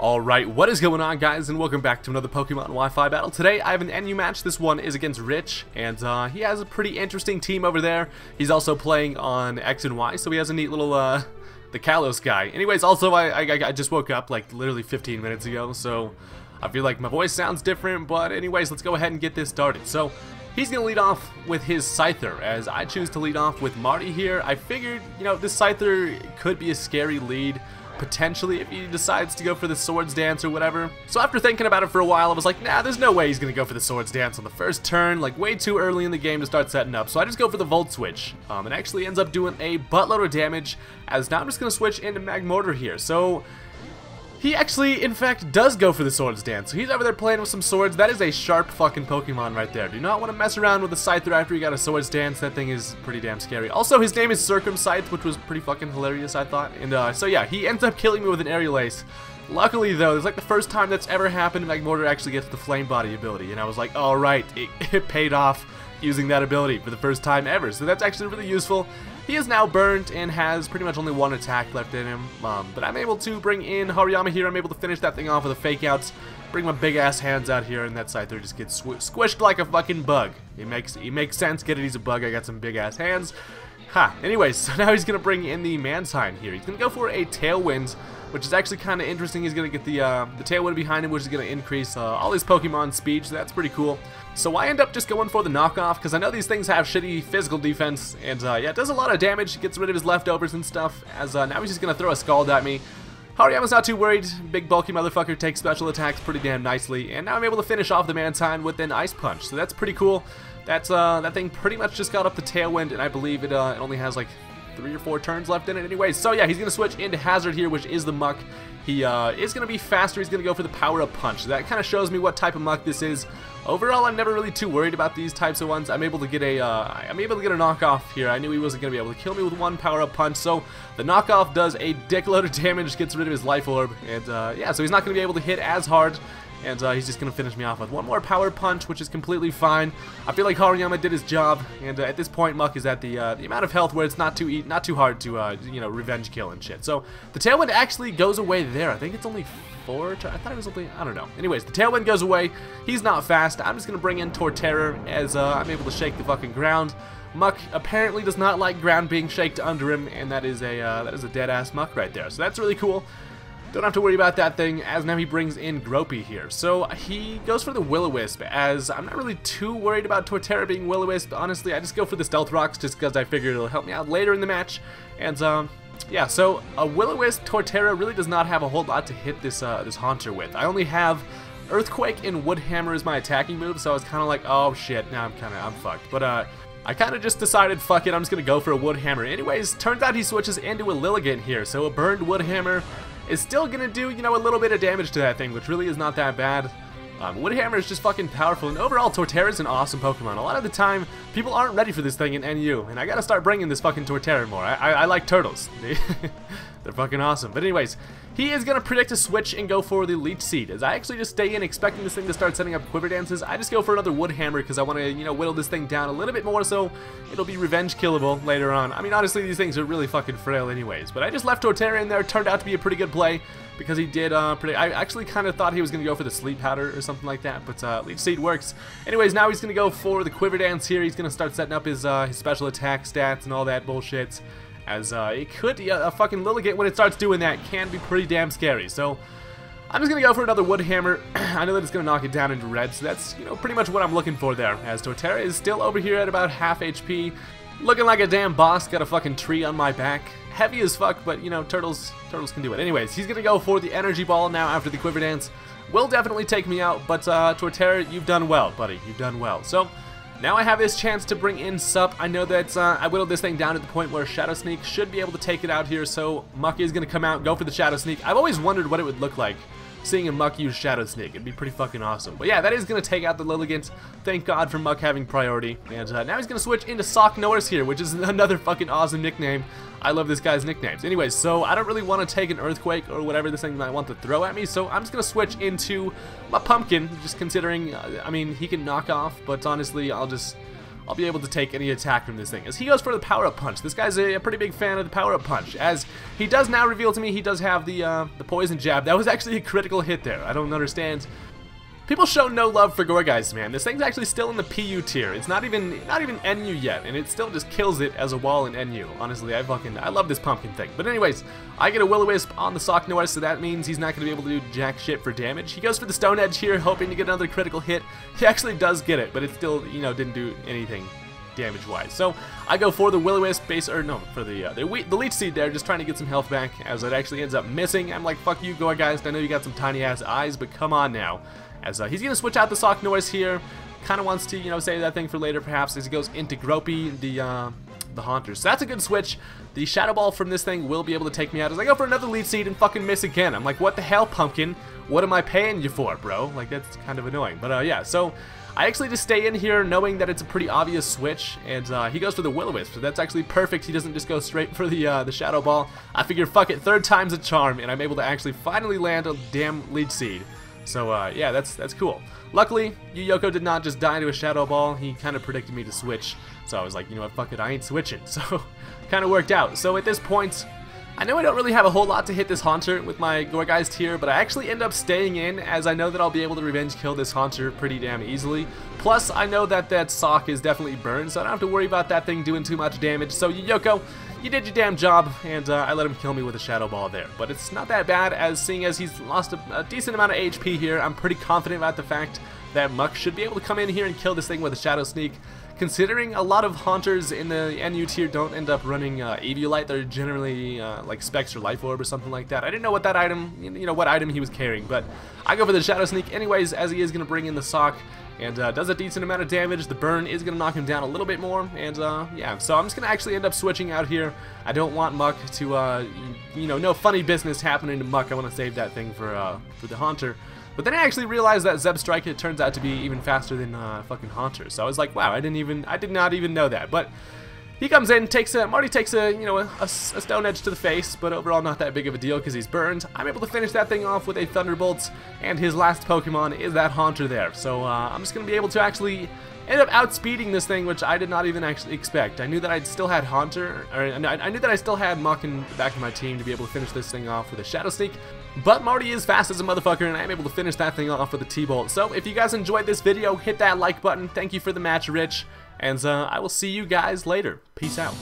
Alright, what is going on, guys, and welcome back to another Pokemon Wi-Fi battle. Today I have an NU match. This one is against Rich, and he has a pretty interesting team over there. He's also playing on X and Y, so he has a neat little the Kalos guy. Anyways, also I just woke up like literally 15 minutes ago, so I feel like my voice sounds different, but anyways, let's go ahead and get this started. So he's going to lead off with his Scyther, as I choose to lead off with Marty here. I figured, you know, this Scyther could be a scary lead, potentially, if he decides to go for the Swords Dance or whatever. So after thinking about it for a while, I was like, nah, there's no way he's going to go for the Swords Dance on the first turn, like way too early in the game to start setting up. So I just go for the Volt Switch. It actually ends up doing a buttload of damage, as now I'm just going to switch into Magmortar here. So he actually, in fact, does go for the Swords Dance. So he's over there playing with some swords. That is a sharp fucking Pokemon right there. Do not want to mess around with the Scyther after you got a Swords Dance. That thing is pretty damn scary. Also, his name is Circumscythe, which was pretty fucking hilarious, I thought. And so yeah, he ends up killing me with an Aerial Ace. Luckily, though, it's like the first time that's ever happened Magmortar actually gets the Flame Body ability. And I was like, alright, it paid off using that ability for the first time ever. So that's actually really useful. He is now burnt and has pretty much only one attack left in him, but I'm able to bring in Hariyama here. I'm able to finish that thing off with a fake outs, bring my big ass hands out here, and that Scyther just gets squished like a fucking bug. It makes sense. Get it? He's a bug. I got some big ass hands. Ha. Anyways, so now he's gonna bring in the Mantine here. He's gonna go for a Tailwind, which is actually kind of interesting. He's gonna get the Tailwind behind him, which is gonna increase all his Pokemon speed. So that's pretty cool. So I end up just going for the knockoff, because I know these things have shitty physical defense, and yeah, it does a lot of damage, gets rid of his leftovers and stuff, as now he's just going to throw a Scald at me. Hariyama's not too worried. Big bulky motherfucker takes special attacks pretty damn nicely, and now I'm able to finish off the Mantine with an Ice Punch, so that's pretty cool. That's that thing pretty much just got up the Tailwind, and I believe it only has like 3 or 4 turns left in it anyways. So yeah, he's going to switch into Hazard here, which is the Muck. He is going to be faster. He's going to go for the Power-Up Punch. So that kind of shows me what type of Muck this is. Overall, I'm never really too worried about these types of ones. I'm able to get a knockoff here. I knew he wasn't going to be able to kill me with one Power-Up Punch, so the knockoff does a dickload of damage, gets rid of his Life Orb, and yeah, so he's not going to be able to hit as hard. And he's just going to finish me off with one more Power Punch, which is completely fine. I feel like Hariyama did his job, and at this point, Muck is at the amount of health where it's not too hard to you know, revenge kill and shit. So the Tailwind actually goes away there. I think it's only 4. I thought it was only, I don't know. Anyways, the Tailwind goes away. He's not fast. I'm just going to bring in Torterra, as I'm able to shake the fucking ground. Muck apparently does not like ground being shaked under him, and that is a dead ass Muck right there. So that's really cool. Don't have to worry about that thing, as now he brings in Gropey here. So he goes for the Will-O-Wisp, as I'm not really too worried about Torterra being Will-O-Wisp. Honestly, I just go for the Stealth Rocks just because I figured it'll help me out later in the match. And yeah, so a Will-O-Wisp Torterra really does not have a whole lot to hit this this Haunter with. I only have Earthquake and Wood Hammer as my attacking move, so I was kind of like, oh shit, now I'm fucked. But I kind of just decided, fuck it, I'm just gonna go for a Wood Hammer. Anyways, turns out he switches into a Lilligant here, so a burned Wood Hammer is still gonna do, you know, a little bit of damage to that thing, which really is not that bad. Wood Hammer is just fucking powerful, and overall, Torterra is an awesome Pokemon. A lot of the time, people aren't ready for this thing in NU, and I gotta start bringing this fucking Torterra more. I like turtles. They're fucking awesome. But anyways, he is gonna predict a switch and go for the Leech Seed, as I actually just stay in expecting this thing to start setting up Quiver Dances. I just go for another Wood Hammer because I want to, you know, whittle this thing down a little bit more so it'll be revenge killable later on. I mean, honestly, these things are really fucking frail anyways, but I just left Torterra in there. It turned out to be a pretty good play, because he did I actually kind of thought he was going to go for the Sleep Powder or something like that, but Leech Seed works. Anyways, now he's going to go for the Quiver Dance here. He's going to start setting up his special attack stats and all that bullshit, as it could, a fucking Lilligant, when it starts doing that, can be pretty damn scary. So I'm just going to go for another Wood Hammer. I know that it's going to knock it down into red, so that's, you know, pretty much what I'm looking for there, as Torterra is still over here at about half HP, looking like a damn boss. Got a fucking tree on my back. Heavy as fuck, but, you know, turtles can do it. Anyways, he's going to go for the Energy Ball now after the Quiver Dance. Will definitely take me out, but Torterra, you've done well, buddy. You've done well. So now I have this chance to bring in Sup. I know that I whittled this thing down to the point where Shadow Sneak should be able to take it out here, so Muck is going to come out and go for the Shadow Sneak. I've always wondered what it would look like seeing a Muck use Shadow Sneak. It'd be pretty fucking awesome. But yeah, that is going to take out the Lilligant. Thank God for Muck having priority. And now he's going to switch into Sock Norris here, which is another fucking awesome nickname. I love this guy's nicknames. Anyways, so I don't really want to take an Earthquake or whatever this thing might want to throw at me, so I'm just going to switch into my Pumpkin, just considering, I mean, he can knock off, but honestly, I'll just I'll be able to take any attack from this thing. As he goes for the power-up punch. This guy's a pretty big fan of the power-up punch. As he does now reveal to me he does have the poison jab. That was actually a critical hit there. I don't understand. People show no love for Gourgeist, man. This thing's actually still in the PU tier. It's not even NU yet, and it still just kills it as a wall in NU. Honestly, I love this pumpkin thing. But anyways, I get a Will-O-Wisp on the Sock Noise, so that means he's not going to be able to do jack shit for damage. He goes for the Stone Edge here, hoping to get another critical hit. He actually does get it, but it still, you know, didn't do anything damage-wise. So I go for the Will-O-Wisp base, or no, for the Leech Seed there, just trying to get some health back, as it actually ends up missing. I'm like, fuck you, Gourgeist. I know you got some tiny-ass eyes, but come on now. As he's going to switch out the Sock Noise here. Kind of wants to, you know, save that thing for later perhaps, as he goes into Gropey, the Haunter. So that's a good switch. The Shadow Ball from this thing will be able to take me out as I go for another Leech Seed and fucking miss again. I'm like, what the hell, Pumpkin? What am I paying you for, bro? Like, that's kind of annoying. But yeah, so I actually just stay in here knowing that it's a pretty obvious switch, and he goes for the Will-O-Wisp, so that's actually perfect. He doesn't just go straight for the Shadow Ball. I figure, fuck it, third time's a charm, and I'm able to actually finally land a damn Leech Seed. So yeah, that's cool. Luckily, Yu Yoko did not just die to a Shadow Ball. He kind of predicted me to switch, so I was like, you know what, fuck it, I ain't switching. So kind of worked out. So at this point, I know I don't really have a whole lot to hit this Haunter with my Gourgeist here, but I actually end up staying in, as I know that I'll be able to revenge kill this Haunter pretty damn easily. Plus, I know that that Sock is definitely burned, so I don't have to worry about that thing doing too much damage. So Yu Yoko, you did your damn job, and I let him kill me with a Shadow Ball there. But it's not that bad, as seeing as he's lost a decent amount of HP here, I'm pretty confident about the fact that Muck should be able to come in here and kill this thing with a Shadow Sneak. Considering a lot of Haunters in the NU tier don't end up running Eviolite, they're generally like Specs or Life Orb or something like that. I didn't know what that item, you know, what item he was carrying, but I go for the Shadow Sneak anyways, as he is going to bring in the Sock. And does a decent amount of damage. The burn is going to knock him down a little bit more, and yeah, so I'm just going to actually end up switching out here. I don't want Muck to, you know, no funny business happening to Muck. I want to save that thing for the Haunter. But then I actually realized that Zeb Strike, it turns out to be even faster than fucking Haunter. So I was like, wow, I did not even know that. But he comes in, Marty takes a, you know, a Stone Edge to the face, but overall not that big of a deal because he's burned. I'm able to finish that thing off with a Thunderbolt, and his last Pokemon is that Haunter there. So I'm just going to be able to actually end up outspeeding this thing, which I did not even actually expect. I knew that I still had Haunter, or I knew that I still had Muck in the back of my team to be able to finish this thing off with a Shadow Sneak. But Marty is fast as a motherfucker, and I'm able to finish that thing off with a T-Bolt. So if you guys enjoyed this video, hit that like button. Thank you for the match, Rich. And I will see you guys later. Peace out.